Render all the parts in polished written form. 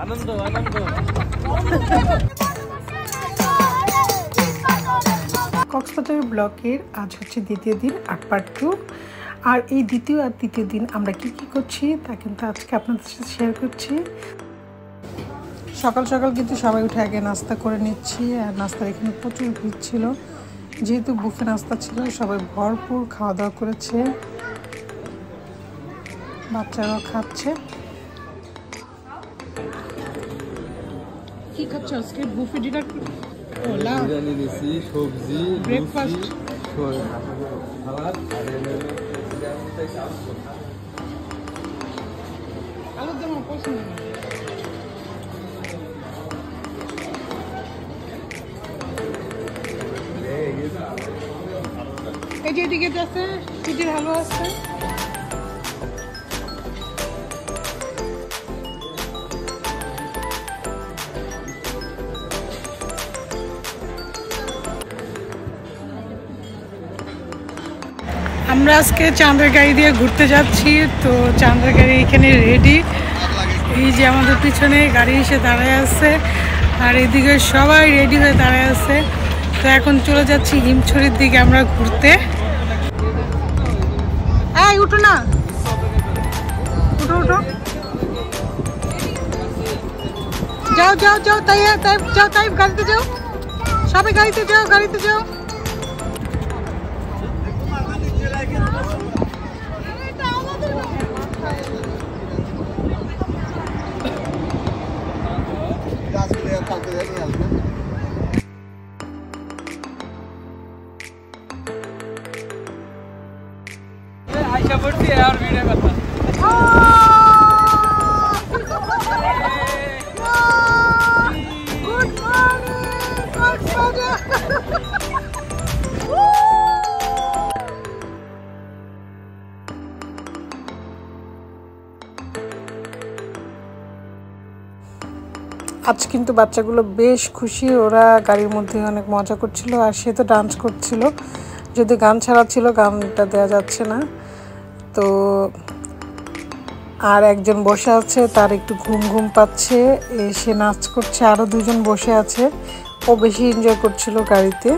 আনন্দ আনন্দ। কক্সবাজার ব্লকের আজ হচ্ছে দ্বিতীয় দিন, ৮ পার্ট 2। আর এই দ্বিতীয় আর তৃতীয় দিন আমরা কি করছি তা কিন্তু আজকে আপনাদের সাথে শেয়ার করছি। সকাল সকাল কিন্তু সবাই উঠে আগে নাস্তা করে নিচ্ছি, আর নাস্তার এখানে প্রচুর ভিড় ছিল, যেহেতু বুফে নাস্তা ছিল। সবাই ভরপুর খাওয়া দাওয়া করেছে, বাচ্চারাও খাচ্ছে। কি খাচ্ছ আজকে? বুফে ডিনার, বিরিয়ানি নিছি, সবজি, ব্রেকফাস্ট, সালাদ, আলুর দম পছন্দ না। এই যে এদিকে আছে সুজির হালুয়া আছে। আমরা আজকে চাঁদের গাড়ি দিয়ে ঘুরতে যাচ্ছি। তো চাঁদের গাড়ি এখানে রেডি, এই যে আমাদের পিছনে গাড়ি এসে দাঁড়ায় আছে, আর এদিকে সবাই রেডি হয়ে দাঁড়ায় আছে। তো এখন চলে যাচ্ছি হিমছড়ির দিকে আমরা ঘুরতে। এই উঠো না, উঠো উঠো, যাও যাও যাও, তাই যাও, তাই গাড়িতে যাও, সবাই গাড়িতে যাও, গাড়িতে যাও। আইসা পড়ছি আর ভিডিও কথা। Good morning Cox's Bazar. আজ কিন্তু বাচ্চাগুলো বেশ খুশি, ওরা গাড়ির মধ্যে অনেক মজা করছিল, আর সে তো ডান্স করছিল। যদি গান ছাড়া ছিল, গানটা দেওয়া যাচ্ছে না। তো আর একজন বসে আছে, তার একটু ঘুম ঘুম পাচ্ছে, সে নাচ করছে। আরও দুজন বসে আছে, ও বেশি এনজয় করছিল গাড়িতে।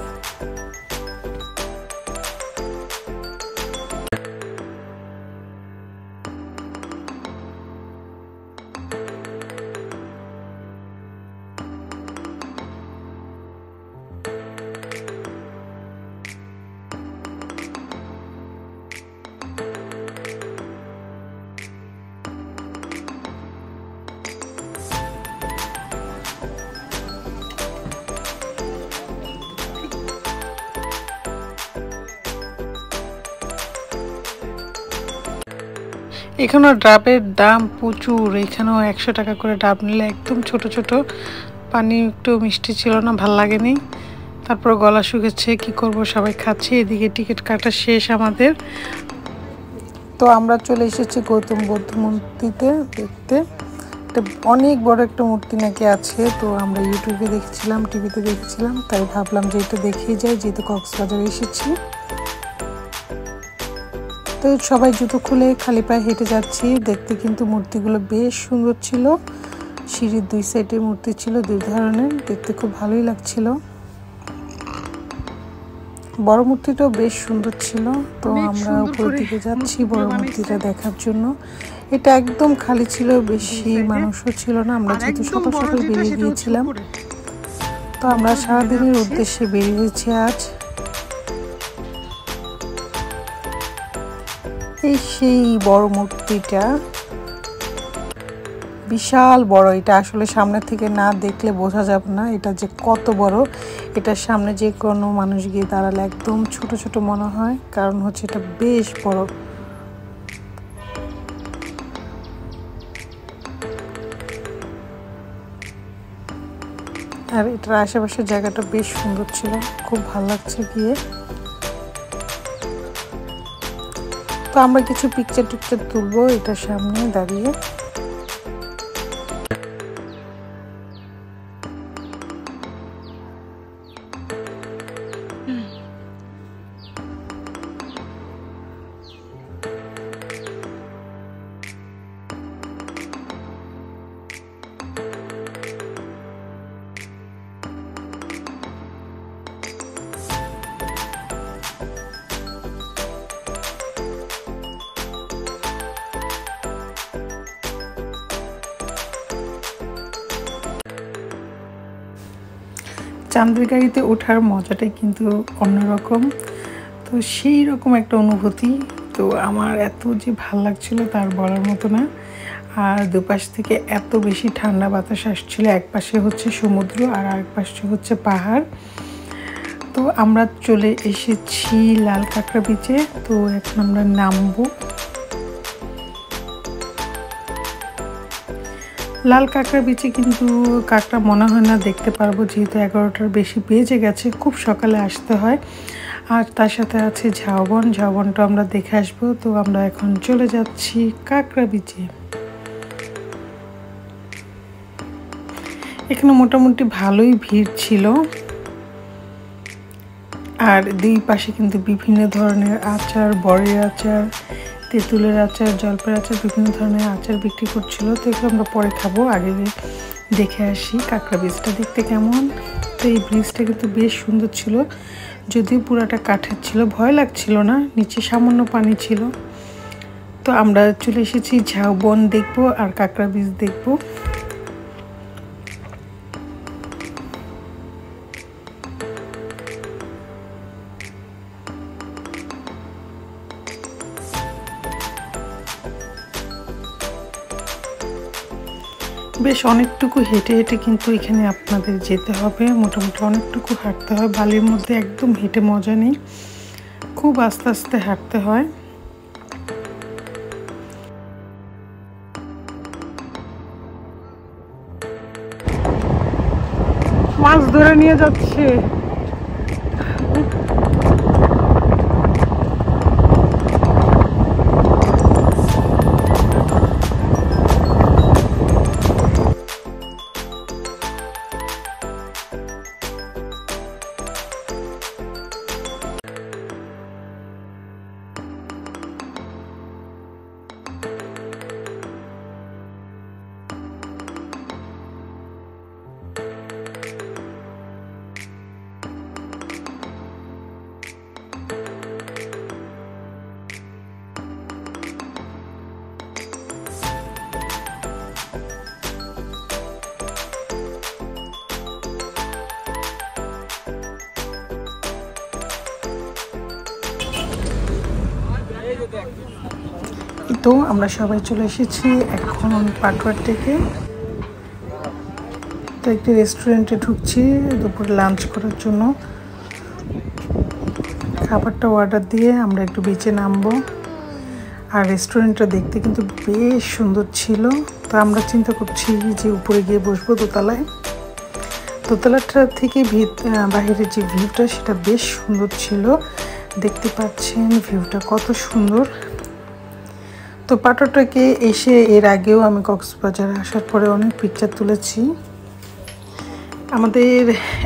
এখানেও ডাবের দাম প্রচুর, এখানেও 100 টাকা করে ডাব নিলে, একদম ছোট ছোট, পানি একটু মিষ্টি ছিল না, ভাল লাগেনি। তারপর গলা শুকেছে, কি করব, সবাই খাচ্ছে। এদিকে টিকিট কাটা শেষ আমাদের। তো আমরা চলে এসেছি গৌতম বুদ্ধ মূর্তিতে দেখতে। এটা অনেক বড় একটা মূর্তি নাকি আছে। তো আমরা ইউটিউবে দেখেছিলাম, টিভিতে দেখেছিলাম, তাই ভাবলাম যে এটা দেখেই যাই, যেহেতু কক্সবাজারে এসেছি। তো সবাই জুতো খুলে খালি পায়ে হেঁটে যাচ্ছি। দেখতে কিন্তু মূর্তিগুলো বেশ সুন্দর ছিল, সিঁড়ির দুই সাইডে মূর্তি ছিল, দুই ধরনের, দেখতে খুব ভালোই লাগছিল। বড় মূর্তিটাও বেশ সুন্দর ছিল। তো আমরা উপরের দিকে যাচ্ছি বড় মূর্তিটা দেখার জন্য। এটা একদম খালি ছিল, বেশি মানুষও ছিল না। আমরা যেহেতু সকাল সকাল বেরিয়ে গিয়েছিলাম, তো আমরা সারাদিনের উদ্দেশ্যে বেরিয়েছি আজ। এই সেই বড় মূর্তিটা, বিশাল বড়। এটা আসলে সামনে থেকে না দেখলে বোঝা যাবে না এটা যে কত বড়। এটার সামনে যে কোনো মানুষ গিয়ে দাঁড়ালে একদম ছোট ছোট মনে হয়, কারণ হচ্ছে এটা বেশ বড়। আর এটার আশেপাশের জায়গাটা বেশ সুন্দর ছিল, খুব ভালো লাগছে গিয়ে। তো আমরা কিছু পিকচার টিকচার তুলবো এটার সামনে দাঁড়িয়ে। চাঁদের গাড়িতে ওঠার মজাটাই কিন্তু অন্যরকম। তো সেই রকম একটা অনুভূতি। তো আমার এত যে ভাল লাগছিল তার বলার মতো না। আর দুপাশ থেকে এত বেশি ঠান্ডা বাতাস আসছিল। এক পাশে হচ্ছে সমুদ্র আর আরেক পাশে হচ্ছে পাহাড়। তো আমরা চলে এসেছি লাল কাঁকড়া বিচে। তো এখন আমরা নামবো। লাল কাঁকড়া বিচে কিন্তু কাঁকড়া মনে হয় না দেখতে পারবো, যেহেতু 11টার বেশি বেজে গেছে। খুব সকালে আসতে হয়। আর তার সাথে আছে ঝাউবন, ঝাউবনটা আমরা দেখে আসবো। তো আমরা এখন চলে যাচ্ছি কাঁকড়া বিচে। এখানে মোটামুটি ভালোই ভিড় ছিল। আর দুই পাশে কিন্তু বিভিন্ন ধরনের আচার, বড়ের আচার, তেঁতুলের আচার, জলপাইয়ের আচার, বিভিন্ন ধরনের আচার বিক্রি করছিল। তো এগুলো আমরা পরে খাবো, আগে দেখে আসি কাঁকড়া ব্রিজটা দেখতে কেমন। তো এই ব্রিজটা কিন্তু বেশ সুন্দর ছিল, যদিও পুরাটা কাঠের ছিল। ভয় লাগছিল না, নিচে সামান্য পানি ছিল। তো আমরা চলে এসেছি ঝাউবন দেখবো আর কাঁকড়া ব্রিজ দেখবো। বেশ অনেকটুকু হেঁটে হেঁটে কিন্তু এখানে আপনাদের যেতে হবে। মোটামুটি অনেকটুকু হাঁটতে হয়। বালির মধ্যে একদম হেঁটে মজা নেই, খুব আস্তে আস্তে হাঁটতে হয়। মাছ ধরে নিয়ে যাচ্ছে। তো আমরা সবাই চলে এসেছি এখন পাটুয়ার থেকে। তো একটি রেস্টুরেন্টে ঢুকছি দুপুরে লাঞ্চ করার জন্য। খাবারটা অর্ডার দিয়ে আমরা একটু বিচে নামবো। আর রেস্টুরেন্টটা দেখতে কিন্তু বেশ সুন্দর ছিল। তো আমরা চিন্তা করছি যে উপরে গিয়ে বসবো দোতলায়। দোতলাটা থেকে বাহিরের যে ভিউটা সেটা বেশ সুন্দর ছিল। দেখতে পাচ্ছেন ভিউটা কত সুন্দর। তো পাটুয়াটাকে এসে এর আগেও আমি কক্সবাজার আসার পরে অনেক পিকচার তুলেছি। আমাদের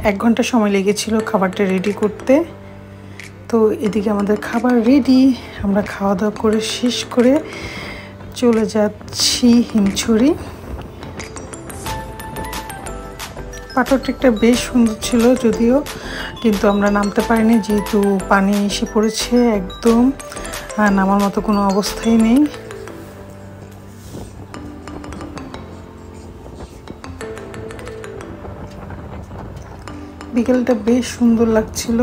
1 ঘন্টা সময় লেগেছিল খাবারটা রেডি করতে। তো এদিকে আমাদের খাবার রেডি। আমরা খাওয়া দাওয়া করে শেষ করে চলে যাচ্ছি হিমছড়ি। পাটুয়াটা বেশ সুন্দর ছিল যদিও, কিন্তু আমরা নামতে পারিনি যেহেতু পানি এসে পড়েছে একদম। নামার মতো কোনো অবস্থাই নেই। বিকেলটা বেশ সুন্দর লাগছিল।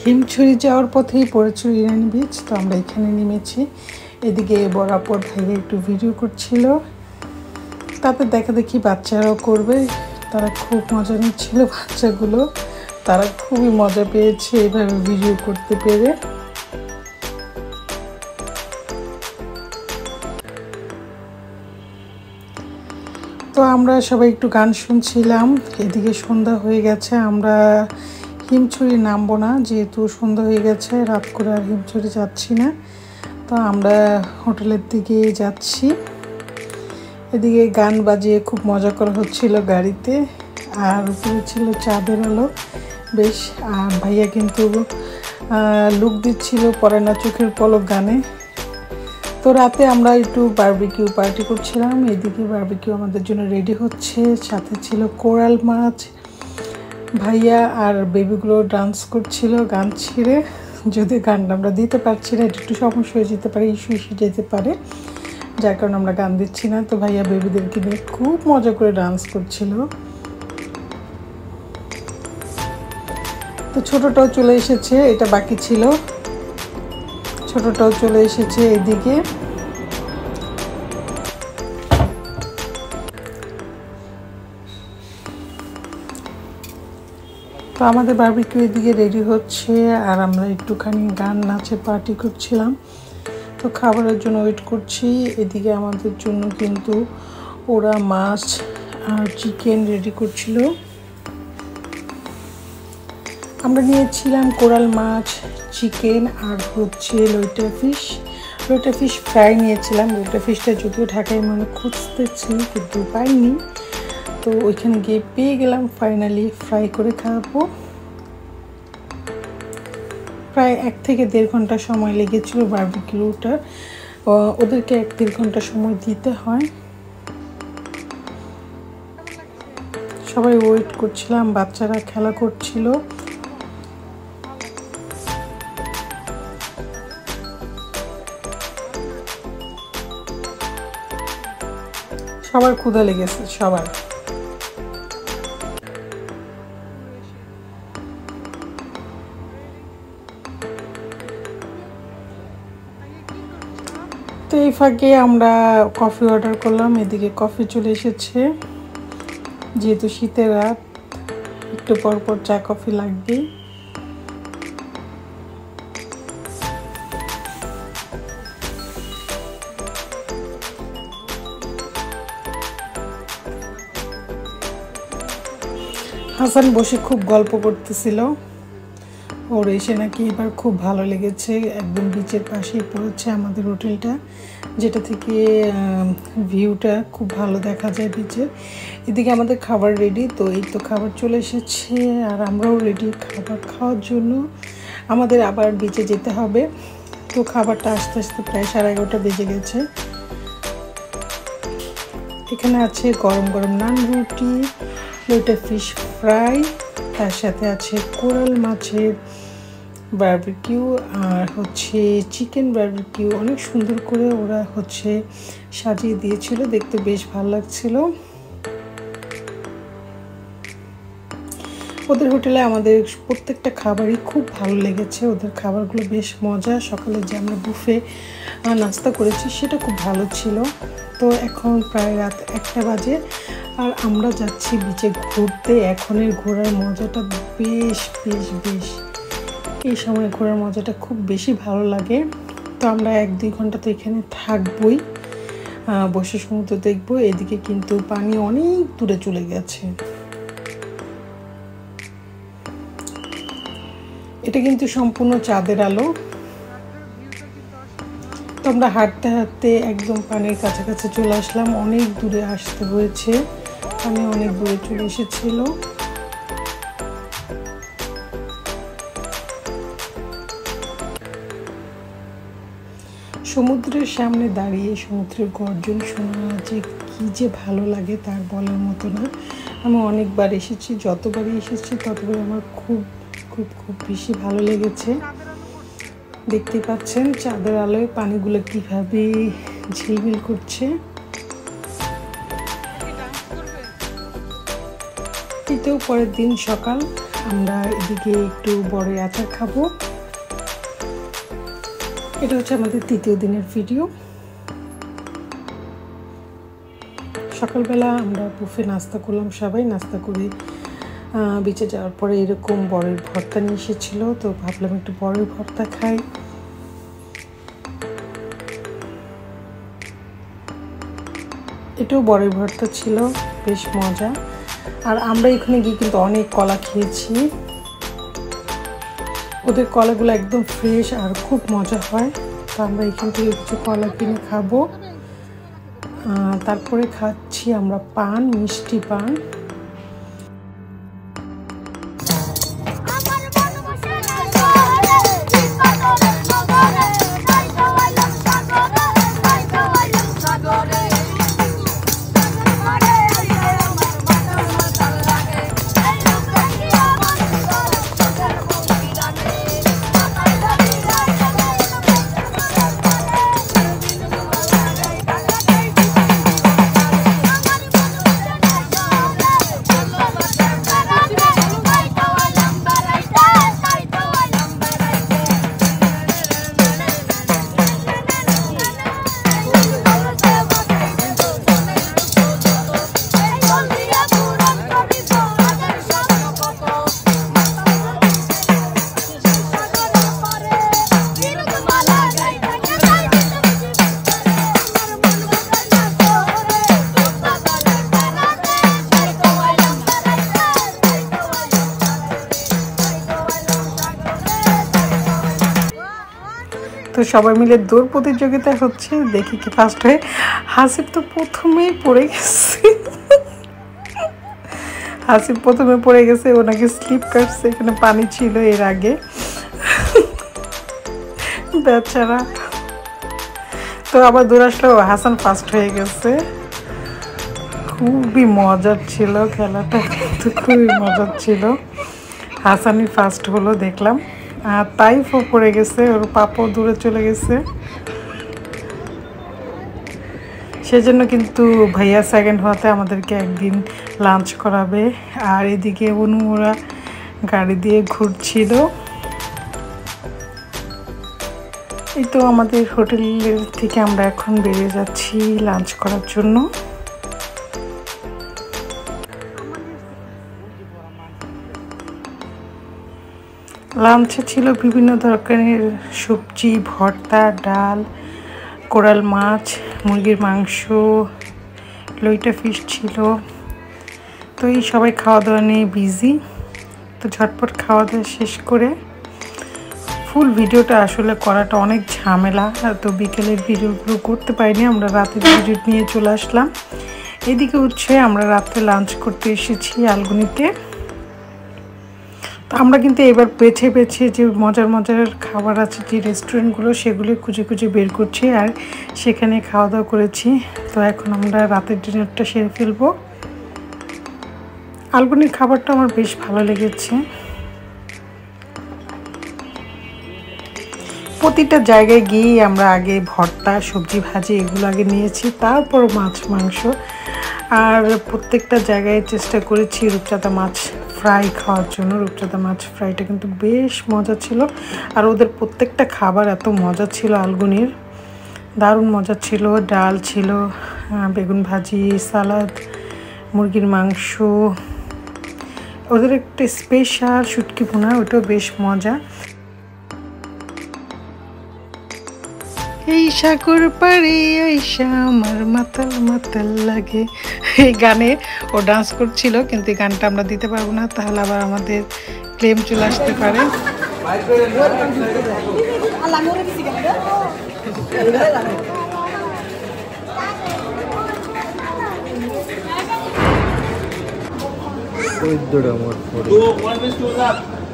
হিমছড়ি যাওয়ার পথেই পড়েছিল ইরানি বিচ। তো আমরা এখানে নেমেছি। এদিকে বরাবর ভাইয়া একটু ভিডিও করছিল। তাতে দেখা দেখি বাচ্চারাও করবে। তারা খুব মজা নিচ্ছিল বাচ্চাগুলো। তারা খুবই মজা পেয়েছে এইভাবে ভিডিও করতে পেরে। তো আমরা সবাই একটু গান শুনছিলাম। এদিকে সন্ধ্যা হয়ে গেছে। আমরা হিমছড়ি নামবো না, যেহেতু সন্ধ্যা হয়ে গেছে। রাত করে আর হিমছড়ি যাচ্ছি না। তো আমরা হোটেলের দিকে যাচ্ছি। এদিকে গান বাজিয়ে খুব মজা করা হচ্ছিল গাড়িতে। আর উপরে ছিল চাঁদের আলো বেশ। আর ভাইয়া কিন্তু লুক দিচ্ছিল পরে না চোখের পলক গানে। তো রাতে আমরা একটু বারবিকিউ পার্টি করছিলাম। এদিকে বারবিকিউ আমাদের জন্য রেডি হচ্ছে। সাথে ছিল কোরাল মাছ। ভাইয়া আর বেবিগুলো ডান্স করছিল গান ছিঁড়ে। যদি গানটা আমরা দিতে পারছি না, একটু সমস্যা হয়ে যেতে পারে, ইস্যু যেতে পারে, যার কারণে আমরা গান দিচ্ছি না। তো ভাইয়া বেবিদেরকে নিয়ে খুব মজা করে ডান্স করছিল। তো ছোটটাও চলে এসেছে, এটা বাকি ছিল, ছোটটাও চলে এসেছে এদিকে। তো আমাদের বারবিকিউ এদিকে রেডি হচ্ছে, আর আমরা একটুখানি গান নাচে পার্টি করছিলাম। তো খাবারের জন্য ওয়েট করছি। এদিকে আমাদের জন্য কিন্তু ওরা মাছ আর চিকেন রেডি করছিল। আমরা নিয়েছিলাম কোরাল মাছ, চিকেন আর হচ্ছে লইটা ফিশ ফ্রাই নিয়েছিলাম। লইটা ফিশটা যদিও ঢাকায় মানে খুঁজতেছি কিন্তু পাইনি, তো ওইখানে গিয়ে পেয়ে গেলাম ফাইনালি। ফ্রাই করে খাবো। প্রায় 1 থেকে 1.5 ঘন্টা সময় লেগেছিল বারবিকিউটা। ওদেরকে 1-1.5 ঘন্টা সময় দিতে হয়। সবাই ওয়েট করছিলাম, বাচ্চারা খেলা করছিল। সবার ক্ষুধা লেগেছে, সবার। তো এই ফাঁকে আমরা কফি অর্ডার করলাম। এদিকে কফি চলে এসেছে। যেহেতু শীতের রাত, একটু পর পর চা কফি লাগবেই। হাসান বসে খুব গল্প করতেছিল। ওর এসে নাকি এবার খুব ভালো লেগেছে। একদম বিচের পাশেই পড়েছে আমাদের হোটেলটা, যেটা থেকে ভিউটা খুব ভালো দেখা যায় বিচের। এদিকে আমাদের খাবার রেডি। তো এই তো খাবার চলে এসেছে, আর আমরাও রেডি খাবার খাওয়ার জন্য। আমাদের আবার বিচে যেতে হবে। তো খাবারটা আস্তে আস্তে প্রায় 11:30 বেজে গেছে। এখানে আছে গরম গরম নান রুটি, লইটা ফিশ ফ্রাই, তার সাথে আছে কোরাল মাছের বারবিকিউ আর হচ্ছে চিকেন বারবিকিউ। অনেক সুন্দর করে ওরা হচ্ছে সাজিয়ে দিয়েছিল, দেখতে বেশ ভালো লাগছিল। ওদের হোটেলে আমাদের প্রত্যেকটা খাবারই খুব ভালো লেগেছে। ওদের খাবারগুলো বেশ মজা। সকালে যে আমরা বুফে নাস্তা করেছি সেটা খুব ভালো ছিল। তো এখন প্রায় রাত 1টা বাজে, আর আমরা যাচ্ছি বিচে ঘুরতে। এখনের ঘোরার মজাটা বেশ বেশ বেশ এই সময় ঘোরার মজাটা খুব বেশি ভালো লাগে। তো আমরা 1-2 ঘন্টা তো এখানে থাকবই, বসে সমুদ্র দেখবো। এদিকে কিন্তু পানি অনেক দূরে চলে গেছে। এটা কিন্তু সম্পূর্ণ চাঁদের আলো। তো আমরা হাঁটতে হাঁটতে একদম পানির কাছাকাছি চলে আসলাম। অনেক দূরে আসতে হয়েছে, পানি অনেক দূরে চলে এসেছিল। সমুদ্রের সামনে দাঁড়িয়ে সমুদ্রের গর্জন শোনা যে কি যে ভালো লাগে তার বলার মতো না। আমি অনেকবার এসেছি, যতবারই এসেছি ততবার আমার খুব খুব খুব বেশি ভালো লেগেছে। দেখতে পাচ্ছেন চাঁদের আলোয় পানিগুলো কিভাবে ঝিলমিল করছে। এতেও পরের দিন সকাল আমরা এদিকে একটু বড়ের আচার খাবো। এটা হচ্ছে আমাদের 3য় দিনের ভিডিও। সকালবেলা আমরা বুফে নাস্তা করলাম, সবাই নাস্তা করে বিচে যাওয়ার পরে এরকম বড়ের ভর্তা নিয়ে এসেছিলো। তো ভাবলাম একটু বড়ের ভর্তা খাই। এটাও বড়ের ভর্তা ছিল, বেশ মজা। আর আমরা এখানে গিয়ে কিন্তু অনেক কলা খেয়েছি। ওদের কলাগুলো একদম ফ্রেশ আর খুব মজা হয়। তো আমরা এখান থেকে কিছু কলা কিনে খাবো। তারপরে খাচ্ছি আমরা পান, মিষ্টি পান। সবাই মিলে দৌড় প্রতিযোগিতা হচ্ছে, দেখি কি ফার্স্ট হয়ে। হাসিব তো প্রথমেই পড়ে গেছে, হাসিব প্রথমে পড়ে গেছে, ওনাকে স্লিপ কাটছে, এখানে পানি ছিল এর আগে, বেচারা। তো আবার দৌড় আসলো, হাসান ফার্স্ট হয়ে গেছে। খুবই মজার ছিল খেলাটা, কিন্তু খুবই মজার ছিল। হাসানই ফার্স্ট হলো দেখলাম, আর তাইফও পড়ে গেছে, ওর পাপাও দূরে চলে গেছে। সেজন্য কিন্তু ভাইয়া সেকেন্ড হওয়াতে আমাদেরকে একদিন লাঞ্চ করাবে। আর এদিকে অনু ওরা গাড়ি দিয়ে ঘুরছিল। এই তো আমাদের হোটেলের থেকে আমরা এখন বেরিয়ে যাচ্ছি লাঞ্চ করার জন্য। লাঞ্চে ছিল বিভিন্ন ধরনের সবজি, ভর্তা, ডাল, কোরাল মাছ, মুরগির মাংস, লইটা ফিশ ছিল। তো এই সবাই খাওয়া দাওয়া নিয়ে বিজি। তো ঝটপট খাওয়া দাওয়া শেষ করে, ফুল ভিডিওটা আসলে করাটা অনেক ঝামেলা, তো বিকেলের ভিডিওগুলো করতে পারিনি, আমরা রাতের ভিডিও নিয়ে চলে আসলাম। এদিকে হচ্ছে আমরা রাতে লাঞ্চ করতে এসেছি আলগুনিতে। তো আমরা কিন্তু এবার বেছে বেছে যে মজার মজার খাবার আছে যে রেস্টুরেন্টগুলো, সেগুলো খুঁজে খুঁজে বের করছি, আর সেখানে খাওয়া দাওয়া করেছি। তো এখন আমরা রাতের ডিনারটা সেরে ফেলবো। আলগুনির খাবারটা আমার বেশ ভালো লেগেছে। প্রতিটা জায়গায় গিয়ে আমরা আগে ভর্তা, সবজি ভাজি এগুলো আগে নিয়েছি, তারপর মাছ মাংস। আর প্রত্যেকটা জায়গায় চেষ্টা করেছি রূপচাঁদা মাছ ফ্রাই খাওয়ার জন্য। রূপচাঁদা মাছ ফ্রাইটা কিন্তু বেশ মজা ছিল, আর ওদের প্রত্যেকটা খাবার এত মজা ছিল আলগুনির, দারুণ মজা ছিল। ডাল ছিল, বেগুন ভাজি, সালাদ, মুরগির মাংস, ওদের একটা স্পেশাল শুটকি ভুনা, ওটাও বেশ মজা। এই সাগর পাড়ে আইসা আমার মাতাল মাতাল লাগে, এই গানে ও ডান্স করছিল, কিন্তু এই গানটা আমরা দিতে পারবো না, তাহলে আবার আমাদের ক্লেম চলে আসতে পারে।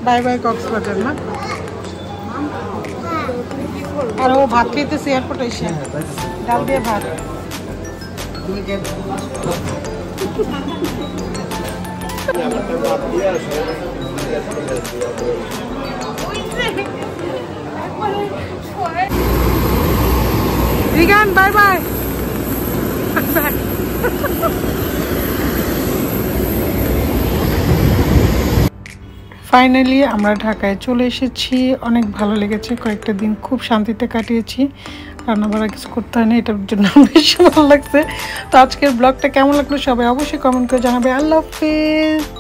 বাই বাই কক্সবাজার না। আর ও ভাত খেতেছে এয়ারপোর্টে এসে, ডাল দিয়ে ভাত। রিগান বাই বাই। ফাইনালি আমরা ঢাকায় চলে এসেছি। অনেক ভালো লেগেছে, কয়েকটা দিন খুব শান্তিতে কাটিয়েছি, রান্নাবাড়া কিছু করতে হয় না, এটার জন্য বেশ ভালো লাগছে। তো আজকের ব্লগটা কেমন লাগলো সবাই অবশ্যই কমেন্ট করে জানাবে। আল্লাহ হাফেজ।